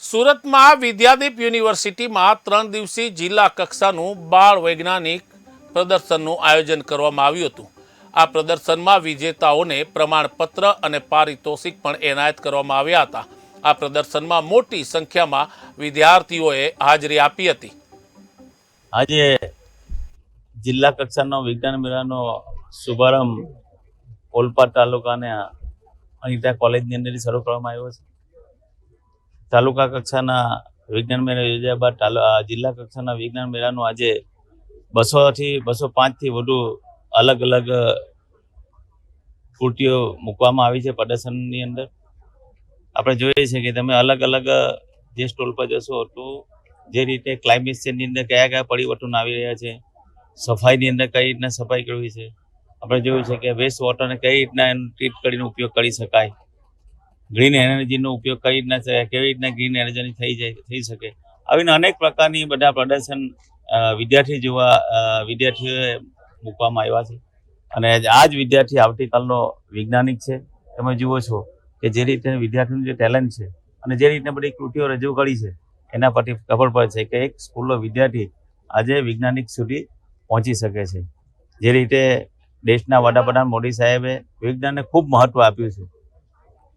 સુરતમાં વિદ્યાદીપ યુનિવર્સિટીમાં 3 દિવસીય જિલ્લા કક્ષાનું બાળ વૈજ્ઞાનિક પ્રદર્શનનું આયોજન કરવામાં આવ્યું હતું। આ પ્રદર્શનમાં વિજેતાઓને પ્રમાણપત્ર અને પારિતોષિક પણ એનાયત કરવામાં આવ્યા હતા। આ પ્રદર્શનમાં મોટી સંખ્યામાં વિદ્યાર્થીઓએ હાજરી આપી હતી। આજે જિલ્લા કક્ષાનો વિજ્ઞાન મેળાનો શુભારંભ ઓલપાડ તાલુકાના અનિતા કોલેજની અંદર શરૂ કરવામાં આવ્યો છે। તાલુકા કક્ષાના વિજ્ઞાન મેળા યોજ્યા બાદ જિલ્લા કક્ષાના વિજ્ઞાન મેળાનું આજે 200 થી 205 વધુ અલગ અલગ કૃતિઓ મૂકવામાં આવી છે પ્રદર્શનની અંદર। આપણે જોઈએ છે કે તમે અલગ અલગ જે સ્ટોલ પર જશો તો જે રીતે ક્લાઇમેટ ચેન્જની અંદર કયા પરિવર્તન આવી રહ્યા છે, સફાઈની અંદર કઈ રીતના સફાઈ કરવી છે, આપણે જોયું છે કે વેસ્ટ વોટરને કઈ રીતના ટ્રીટ કરીને ઉપયોગ કરી શકાય, ગ્રીન એનર્જીનો ઉપયોગ કઈ રીતના કેવી રીતના ગ્રીન એનર્જી થઈ શકે, આવીને અનેક પ્રકારની બધા પ્રદર્શન વિદ્યાર્થીઓએ મૂકવામાં આવ્યા છે। અને આ જ વિદ્યાર્થી આવતીકાલનો વૈજ્ઞાનિક છે। તમે જુઓ છો કે જે રીતે વિદ્યાર્થીનું જે ટેલેન્ટ છે અને જે રીતના બધી કૃતિઓ રજૂ કરી છે એના પરથી ખબર પડે છે કે એક સ્કૂલનો વિદ્યાર્થી આજે વૈજ્ઞાનિક સુધી પહોંચી શકે છે। જે રીતે દેશના વડાપ્રધાન મોદી સાહેબે વિજ્ઞાનને ખૂબ મહત્વ આપ્યું છે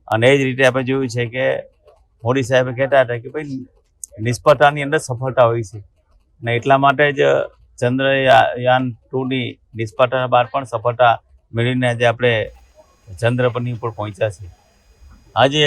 અને એ જ રીતે આપણે જોયું છે કે મોદી સાહેબે કહેતા હતા કે ભાઈ નિષ્ફળતાની અંદર સફળતા હોય છે અને એટલા માટે જ ચંદ્રયાન 2ની નિષ્ફળતા બાદ પણ સફળતા મેળવીને આજે આપણે ચંદ્ર પરની ઉપર પહોંચ્યા છે। આજે